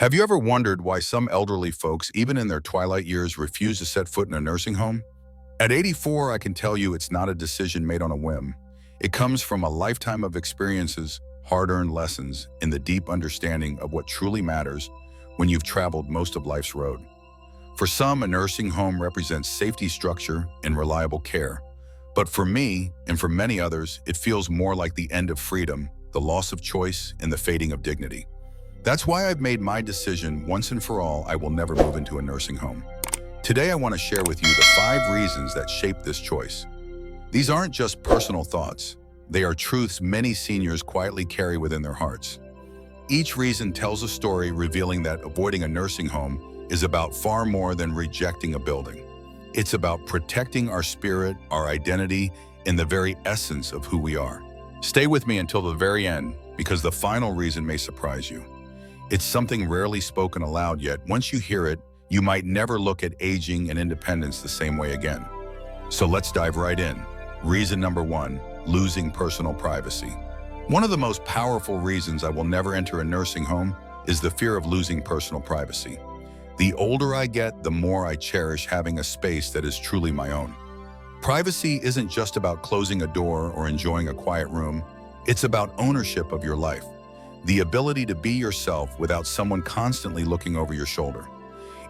Have you ever wondered why some elderly folks, even in their twilight years, refuse to set foot in a nursing home? At 84, I can tell you it's not a decision made on a whim. It comes from a lifetime of experiences, hard-earned lessons, and the deep understanding of what truly matters when you've traveled most of life's road. For some, a nursing home represents safety, structure, and reliable care. But for me, and for many others, it feels more like the end of freedom, the loss of choice, and the fading of dignity. That's why I've made my decision once and for all. I will never move into a nursing home. Today, I want to share with you the 5 reasons that shape this choice. These aren't just personal thoughts. They are truths many seniors quietly carry within their hearts. Each reason tells a story revealing that avoiding a nursing home is about far more than rejecting a building. It's about protecting our spirit, our identity, and the very essence of who we are. Stay with me until the very end, because the final reason may surprise you. It's something rarely spoken aloud, yet once you hear it, you might never look at aging and independence the same way again. So let's dive right in. Reason number 1, losing personal privacy. One of the most powerful reasons I will never enter a nursing home is the fear of losing personal privacy. The older I get, the more I cherish having a space that is truly my own. Privacy isn't just about closing a door or enjoying a quiet room. It's about ownership of your life. The ability to be yourself without someone constantly looking over your shoulder.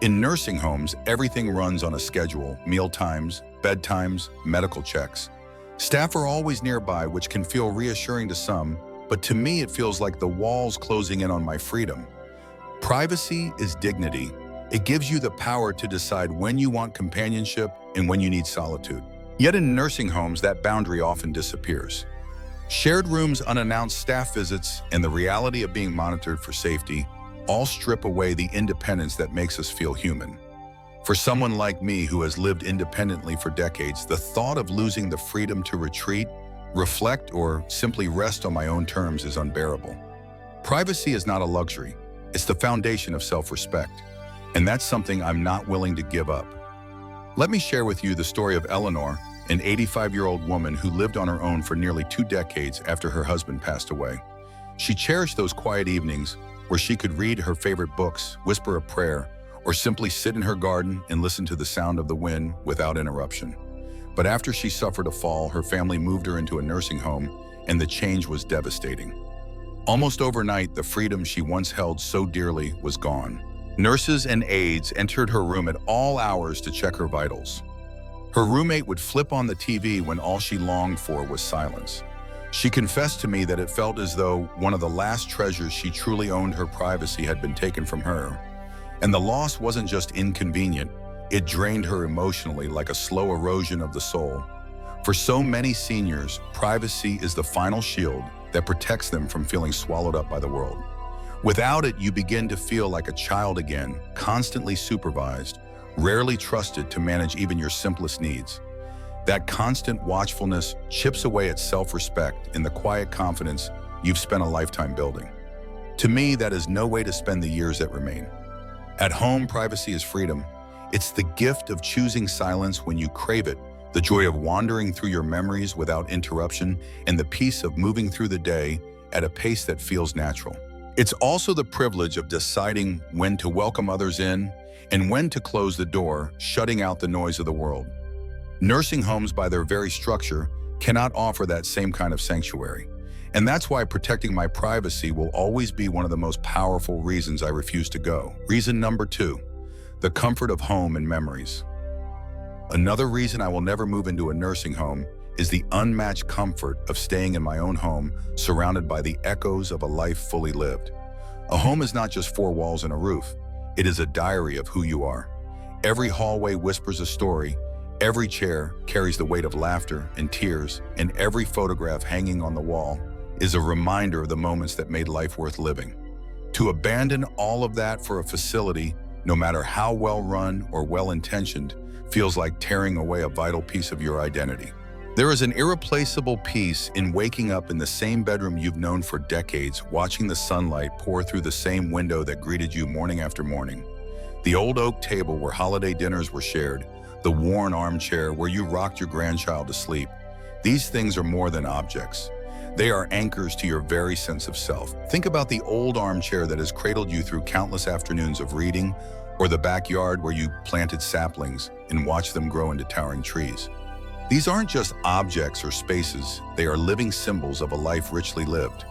In nursing homes, everything runs on a schedule: meal times, bedtimes, medical checks. Staff are always nearby, which can feel reassuring to some, but to me it feels like the walls closing in on my freedom. Privacy is dignity. It gives you the power to decide when you want companionship and when you need solitude. Yet in nursing homes, that boundary often disappears. Shared rooms, unannounced staff visits, and the reality of being monitored for safety all strip away the independence that makes us feel human. For someone like me who has lived independently for decades, the thought of losing the freedom to retreat, reflect, or simply rest on my own terms is unbearable. Privacy is not a luxury. It's the foundation of self-respect, and that's something I'm not willing to give up. Let me share with you the story of Eleanor, an 85-year-old woman who lived on her own for nearly 2 decades after her husband passed away. She cherished those quiet evenings where she could read her favorite books, whisper a prayer, or simply sit in her garden and listen to the sound of the wind without interruption. But after she suffered a fall, her family moved her into a nursing home, and the change was devastating. Almost overnight, the freedom she once held so dearly was gone. Nurses and aides entered her room at all hours to check her vitals. Her roommate would flip on the TV when all she longed for was silence. She confessed to me that it felt as though one of the last treasures she truly owned, her privacy, had been taken from her. And the loss wasn't just inconvenient, it drained her emotionally like a slow erosion of the soul. For so many seniors, privacy is the final shield that protects them from feeling swallowed up by the world. Without it, you begin to feel like a child again, constantly supervised, rarely trusted to manage even your simplest needs. That constant watchfulness chips away at self-respect and the quiet confidence you've spent a lifetime building. To me, that is no way to spend the years that remain. At home, privacy is freedom. It's the gift of choosing silence when you crave it, the joy of wandering through your memories without interruption, and the peace of moving through the day at a pace that feels natural. It's also the privilege of deciding when to welcome others in and when to close the door, shutting out the noise of the world. Nursing homes, by their very structure, cannot offer that same kind of sanctuary. And that's why protecting my privacy will always be one of the most powerful reasons I refuse to go. Reason number 2, the comfort of home and memories. Another reason I will never move into a nursing home is the unmatched comfort of staying in my own home, surrounded by the echoes of a life fully lived. A home is not just 4 walls and a roof. It is a diary of who you are. Every hallway whispers a story, every chair carries the weight of laughter and tears, and every photograph hanging on the wall is a reminder of the moments that made life worth living. To abandon all of that for a facility, no matter how well run or well-intentioned, feels like tearing away a vital piece of your identity. There is an irreplaceable peace in waking up in the same bedroom you've known for decades, watching the sunlight pour through the same window that greeted you morning after morning. The old oak table where holiday dinners were shared, the worn armchair where you rocked your grandchild to sleep. These things are more than objects. They are anchors to your very sense of self. Think about the old armchair that has cradled you through countless afternoons of reading, or the backyard where you planted saplings and watched them grow into towering trees. These aren't just objects or spaces, they are living symbols of a life richly lived.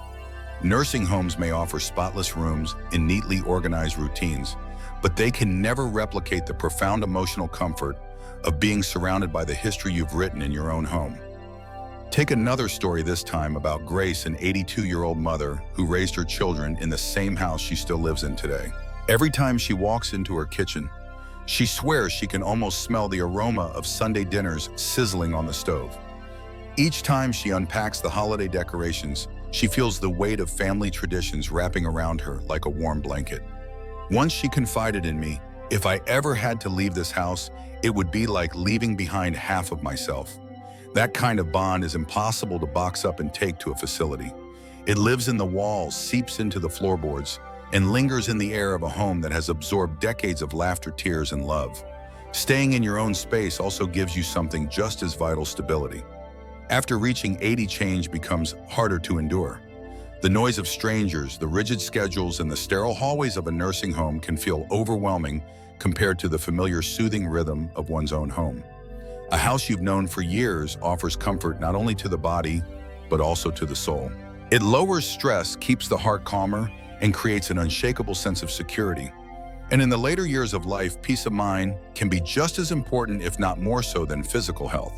Nursing homes may offer spotless rooms and neatly organized routines, but they can never replicate the profound emotional comfort of being surrounded by the history you've written in your own home. Take another story this time about Grace, an 82-year-old mother who raised her children in the same house she still lives in today. Every time she walks into her kitchen, she swears she can almost smell the aroma of Sunday dinners sizzling on the stove. Each time she unpacks the holiday decorations, she feels the weight of family traditions wrapping around her like a warm blanket. Once she confided in me, if I ever had to leave this house, it would be like leaving behind half of myself. That kind of bond is impossible to box up and take to a facility. It lives in the walls, seeps into the floorboards, and lingers in the air of a home that has absorbed decades of laughter, tears, and love. Staying in your own space also gives you something just as vital: stability. After reaching 80, change becomes harder to endure. The noise of strangers, the rigid schedules, and the sterile hallways of a nursing home can feel overwhelming compared to the familiar, soothing rhythm of one's own home. A house you've known for years offers comfort not only to the body, but also to the soul. It lowers stress, keeps the heart calmer, and creates an unshakable sense of security. And in the later years of life, peace of mind can be just as important, if not more so, than physical health.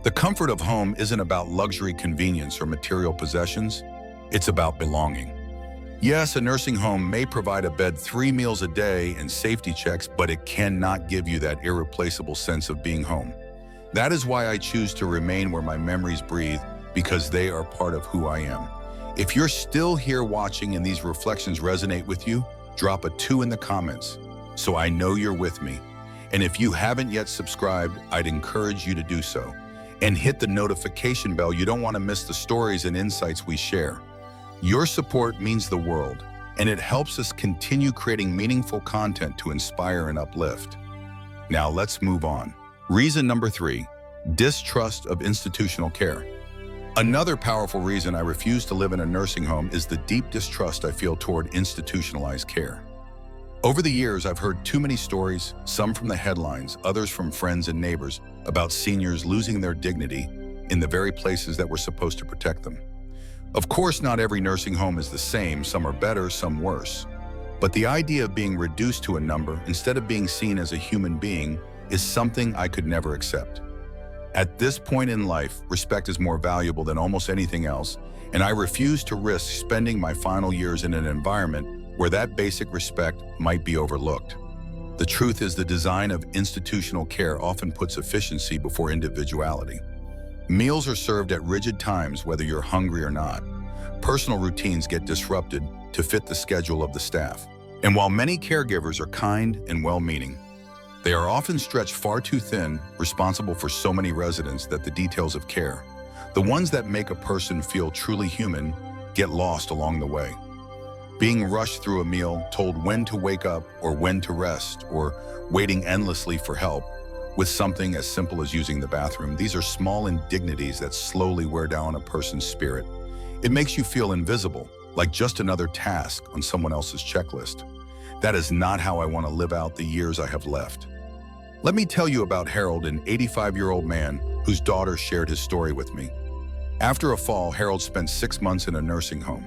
The comfort of home isn't about luxury, convenience, or material possessions. It's about belonging. Yes, a nursing home may provide a bed, 3 meals a day, and safety checks, but it cannot give you that irreplaceable sense of being home. That is why I choose to remain where my memories breathe, because they are part of who I am. If you're still here watching and these reflections resonate with you, drop a 2 in the comments so I know you're with me. And if you haven't yet subscribed, I'd encourage you to do so. And hit the notification bell. You don't want to miss the stories and insights we share. Your support means the world, and it helps us continue creating meaningful content to inspire and uplift. Now let's move on. Reason number 3, distrust of institutional care. Another powerful reason I refuse to live in a nursing home is the deep distrust I feel toward institutionalized care. Over the years, I've heard too many stories, some from the headlines, others from friends and neighbors, about seniors losing their dignity in the very places that were supposed to protect them. Of course, not every nursing home is the same. Some are better, some worse. But the idea of being reduced to a number instead of being seen as a human being is something I could never accept. At this point in life, respect is more valuable than almost anything else, and I refuse to risk spending my final years in an environment where that basic respect might be overlooked. The truth is, the design of institutional care often puts efficiency before individuality. Meals are served at rigid times whether you're hungry or not. Personal routines get disrupted to fit the schedule of the staff. And while many caregivers are kind and well-meaning, they are often stretched far too thin, responsible for so many residents that the details of care, the ones that make a person feel truly human, get lost along the way. Being rushed through a meal, told when to wake up or when to rest, or waiting endlessly for help with something as simple as using the bathroom, these are small indignities that slowly wear down a person's spirit. It makes you feel invisible, like just another task on someone else's checklist. That is not how I want to live out the years I have left. Let me tell you about Harold, an 85-year-old man whose daughter shared his story with me. After a fall, Harold spent 6 months in a nursing home.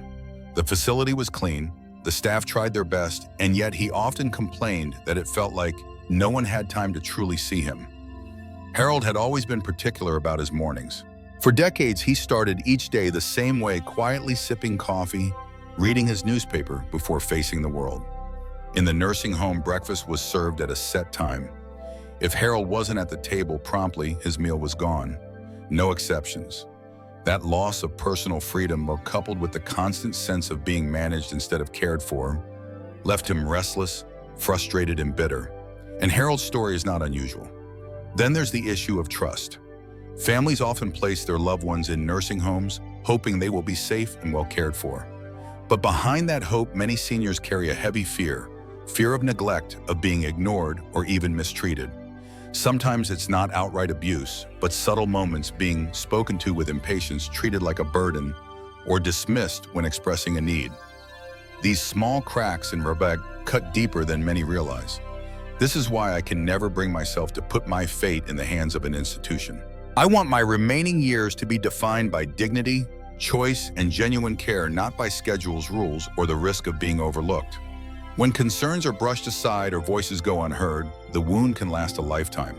The facility was clean, the staff tried their best, and yet he often complained that it felt like no one had time to truly see him. Harold had always been particular about his mornings. For decades, he started each day the same way, quietly sipping coffee, reading his newspaper before facing the world. In the nursing home, breakfast was served at a set time. If Harold wasn't at the table promptly, his meal was gone. No exceptions. That loss of personal freedom, coupled with the constant sense of being managed instead of cared for, left him restless, frustrated, and bitter. And Harold's story is not unusual. Then there's the issue of trust. Families often place their loved ones in nursing homes, hoping they will be safe and well cared for. But behind that hope, many seniors carry a heavy fear of neglect, of being ignored or even mistreated. Sometimes it's not outright abuse, but subtle moments, being spoken to with impatience, treated like a burden, or dismissed when expressing a need. These small cracks in respect cut deeper than many realize. This is why I can never bring myself to put my fate in the hands of an institution. I want my remaining years to be defined by dignity, choice, and genuine care, not by schedules, rules, or the risk of being overlooked. When concerns are brushed aside or voices go unheard, the wound can last a lifetime.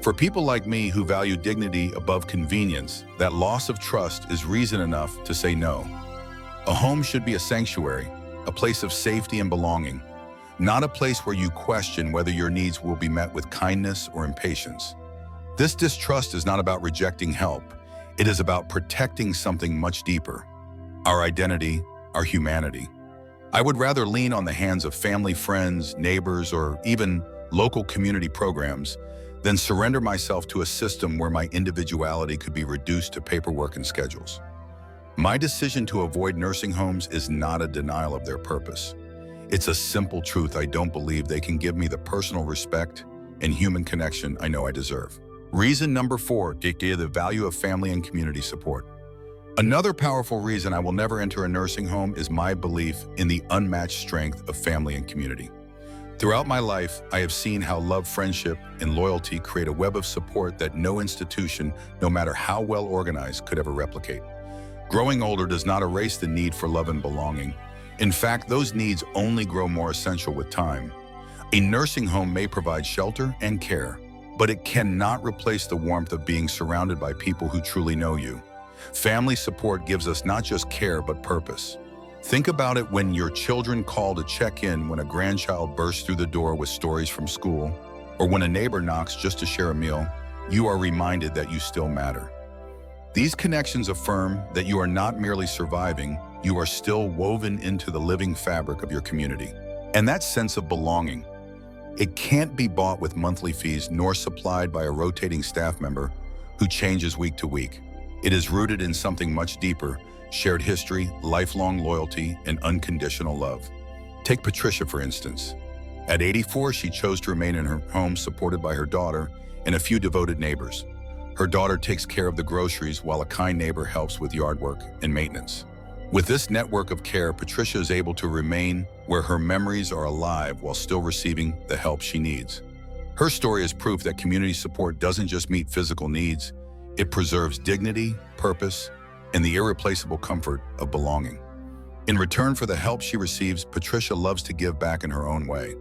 For people like me who value dignity above convenience, that loss of trust is reason enough to say no. A home should be a sanctuary, a place of safety and belonging, not a place where you question whether your needs will be met with kindness or impatience. This distrust is not about rejecting help. It is about protecting something much deeper: our identity, our humanity. I would rather lean on the hands of family, friends, neighbors, or even local community programs than surrender myself to a system where my individuality could be reduced to paperwork and schedules. My decision to avoid nursing homes is not a denial of their purpose. It's a simple truth: I don't believe they can give me the personal respect and human connection I know I deserve. Reason number 4, dictate the value of family and community support. Another powerful reason I will never enter a nursing home is my belief in the unmatched strength of family and community. Throughout my life, I have seen how love, friendship, and loyalty create a web of support that no institution, no matter how well organized, could ever replicate. Growing older does not erase the need for love and belonging. In fact, those needs only grow more essential with time. A nursing home may provide shelter and care, but it cannot replace the warmth of being surrounded by people who truly know you. Family support gives us not just care, but purpose. Think about it when your children call to check in, when a grandchild bursts through the door with stories from school, or when a neighbor knocks just to share a meal. You are reminded that you still matter. These connections affirm that you are not merely surviving, you are still woven into the living fabric of your community. And that sense of belonging, it can't be bought with monthly fees nor supplied by a rotating staff member who changes week to week. It is rooted in something much deeper: shared history, lifelong loyalty, and unconditional love. Take Patricia, for instance. At 84, she chose to remain in her home, supported by her daughter and a few devoted neighbors. Her daughter takes care of the groceries while a kind neighbor helps with yard work and maintenance. With this network of care, Patricia is able to remain where her memories are alive while still receiving the help she needs. Her story is proof that community support doesn't just meet physical needs, it preserves dignity, purpose, and the irreplaceable comfort of belonging. In return for the help she receives, Patricia loves to give back in her own way.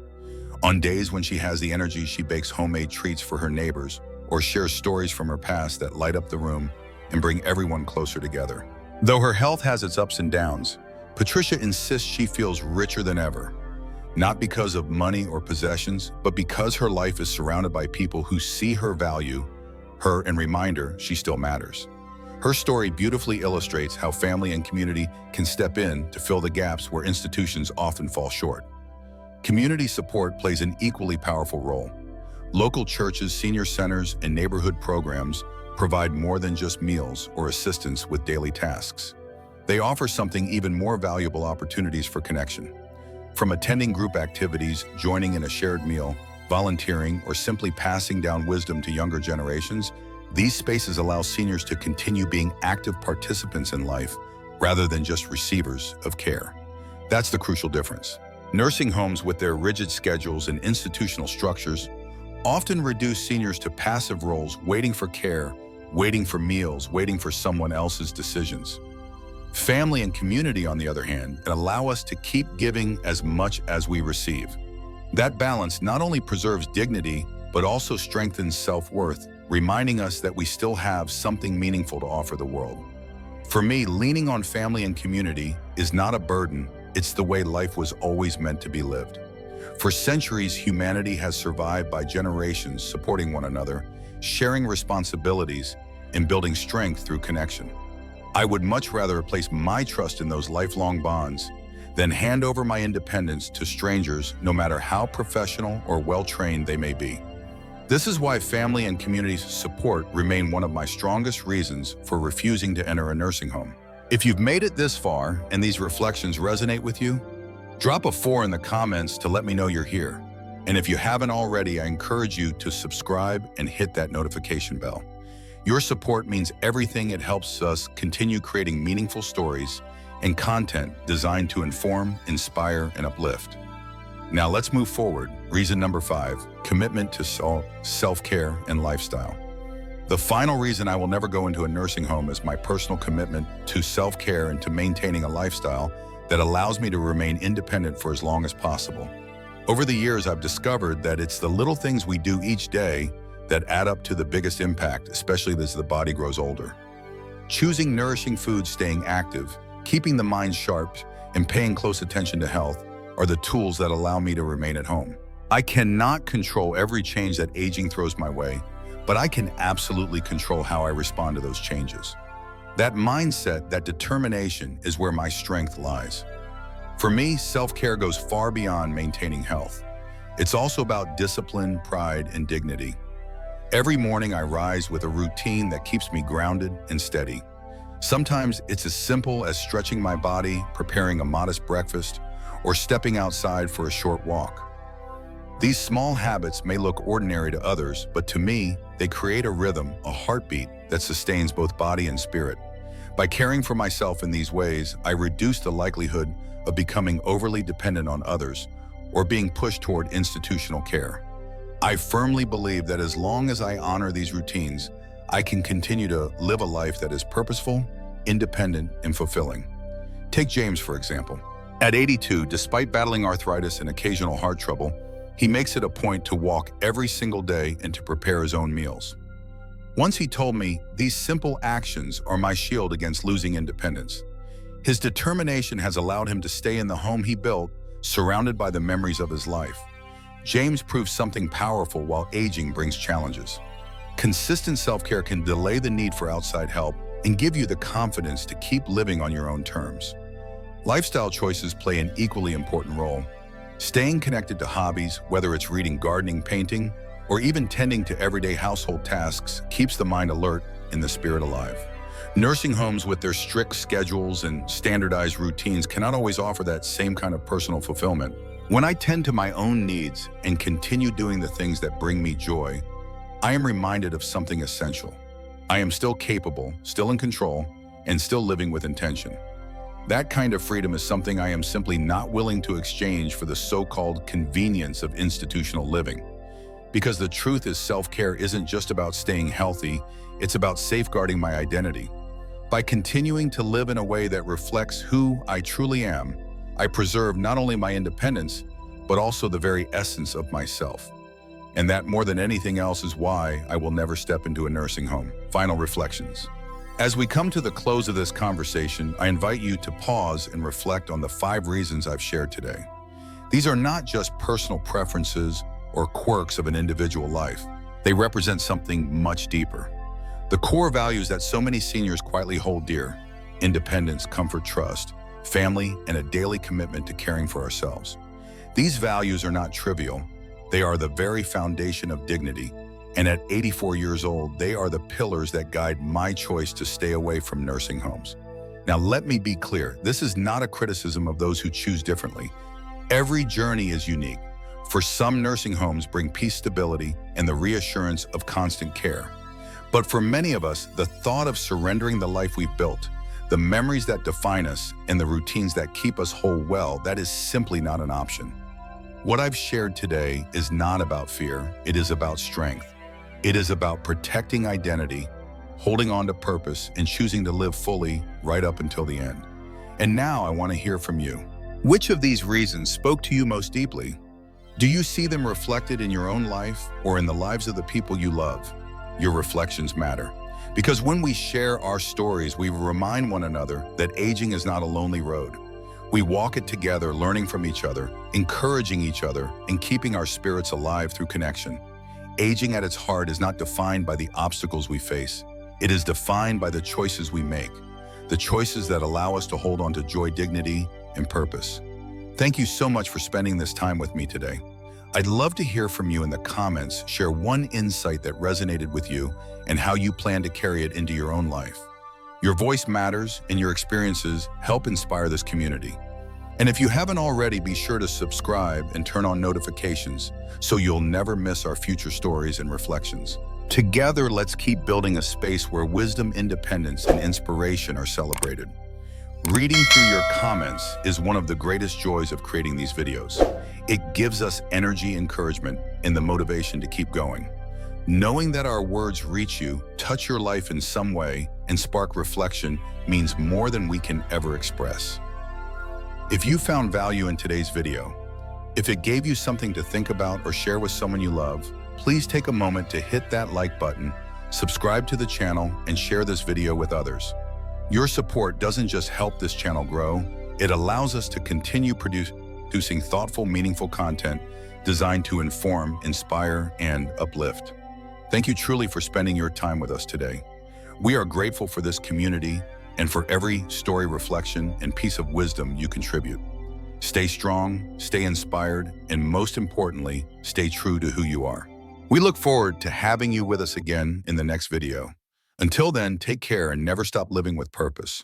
On days when she has the energy, she bakes homemade treats for her neighbors or shares stories from her past that light up the room and bring everyone closer together. Though her health has its ups and downs, Patricia insists she feels richer than ever, not because of money or possessions, but because her life is surrounded by people who see her value, her, and remind her she still matters. Her story beautifully illustrates how family and community can step in to fill the gaps where institutions often fall short. Community support plays an equally powerful role. Local churches, senior centers, and neighborhood programs provide more than just meals or assistance with daily tasks. They offer something even more valuable: opportunities for connection. From attending group activities, joining in a shared meal, volunteering, or simply passing down wisdom to younger generations, these spaces allow seniors to continue being active participants in life rather than just receivers of care. That's the crucial difference. Nursing homes, with their rigid schedules and institutional structures, often reduce seniors to passive roles, waiting for care, waiting for meals, waiting for someone else's decisions. Family and community, on the other hand, can allow us to keep giving as much as we receive. That balance not only preserves dignity, but also strengthens self-worth, reminding us that we still have something meaningful to offer the world. For me, leaning on family and community is not a burden, it's the way life was always meant to be lived. For centuries, humanity has survived by generations, supporting one another, sharing responsibilities, and building strength through connection. I would much rather place my trust in those lifelong bonds than hand over my independence to strangers, no matter how professional or well-trained they may be. This is why family and community support remain one of my strongest reasons for refusing to enter a nursing home. If you've made it this far and these reflections resonate with you, drop a 4 in the comments to let me know you're here. And if you haven't already, I encourage you to subscribe and hit that notification bell. Your support means everything. It helps us continue creating meaningful stories and content designed to inform, inspire, and uplift. Now let's move forward. Reason number 5, commitment to self-care and lifestyle. The final reason I will never go into a nursing home is my personal commitment to self-care and to maintaining a lifestyle that allows me to remain independent for as long as possible. Over the years, I've discovered that it's the little things we do each day that add up to the biggest impact, especially as the body grows older. Choosing nourishing foods, staying active, keeping the mind sharp, and paying close attention to health are the tools that allow me to remain at home. I cannot control every change that aging throws my way, but I can absolutely control how I respond to those changes. That mindset, that determination is where my strength lies. For me, self-care goes far beyond maintaining health. It's also about discipline, pride, and dignity. Every morning I rise with a routine that keeps me grounded and steady. Sometimes it's as simple as stretching my body, preparing a modest breakfast, or stepping outside for a short walk. These small habits may look ordinary to others, but to me, they create a rhythm, a heartbeat that sustains both body and spirit. By caring for myself in these ways, I reduce the likelihood of becoming overly dependent on others or being pushed toward institutional care. I firmly believe that as long as I honor these routines, I can continue to live a life that is purposeful, independent, and fulfilling. Take James, for example. At 82, despite battling arthritis and occasional heart trouble, he makes it a point to walk every single day and to prepare his own meals. Once he told me, "These simple actions are my shield against losing independence." His determination has allowed him to stay in the home he built, surrounded by the memories of his life. James proves something powerful while aging brings challenges. Consistent self-care can delay the need for outside help and give you the confidence to keep living on your own terms. Lifestyle choices play an equally important role. Staying connected to hobbies, whether it's reading, gardening, painting, or even tending to everyday household tasks, keeps the mind alert and the spirit alive. Nursing homes with their strict schedules and standardized routines cannot always offer that same kind of personal fulfillment. When I tend to my own needs and continue doing the things that bring me joy, I am reminded of something essential. I am still capable, still in control, and still living with intention. That kind of freedom is something I am simply not willing to exchange for the so-called convenience of institutional living. Because the truth is, self-care isn't just about staying healthy, it's about safeguarding my identity. By continuing to live in a way that reflects who I truly am, I preserve not only my independence, but also the very essence of myself. And that, more than anything else, is why I will never step into a nursing home. Final reflections. As we come to the close of this conversation, I invite you to pause and reflect on the 5 reasons I've shared today. These are not just personal preferences or quirks of an individual life. They represent something much deeper. The core values that so many seniors quietly hold dear: independence, comfort, trust, family, and a daily commitment to caring for ourselves. These values are not trivial. They are the very foundation of dignity. And at 84 years old, they are the pillars that guide my choice to stay away from nursing homes. Now, let me be clear. This is not a criticism of those who choose differently. Every journey is unique. For some, nursing homes bring peace, stability, and the reassurance of constant care. But for many of us, the thought of surrendering the life we've built, the memories that define us, and the routines that keep us whole, well, that is simply not an option. What I've shared today is not about fear. It is about strength. It is about protecting identity, holding on to purpose, and choosing to live fully right up until the end. And now I want to hear from you. Which of these reasons spoke to you most deeply? Do you see them reflected in your own life or in the lives of the people you love? Your reflections matter. Because when we share our stories, we remind one another that aging is not a lonely road. We walk it together, learning from each other, encouraging each other, and keeping our spirits alive through connection. Aging at its heart is not defined by the obstacles we face. It is defined by the choices we make, the choices that allow us to hold on to joy, dignity, and purpose. Thank you so much for spending this time with me today. I'd love to hear from you in the comments. Share one insight that resonated with you and how you plan to carry it into your own life. Your voice matters, and your experiences help inspire this community. And if you haven't already, be sure to subscribe and turn on notifications so you'll never miss our future stories and reflections. Together, let's keep building a space where wisdom, independence, and inspiration are celebrated. Reading through your comments is one of the greatest joys of creating these videos. It gives us energy, encouragement, and the motivation to keep going. Knowing that our words reach you, touch your life in some way, and spark reflection means more than we can ever express. If you found value in today's video, if it gave you something to think about or share with someone you love, please take a moment to hit that like button, subscribe to the channel, and share this video with others. Your support doesn't just help this channel grow, it allows us to continue producing thoughtful, meaningful content designed to inform, inspire, and uplift. Thank you truly for spending your time with us today. We are grateful for this community and for every story, reflection, and piece of wisdom you contribute. Stay strong, stay inspired, and most importantly, stay true to who you are. We look forward to having you with us again in the next video. Until then, take care and never stop living with purpose.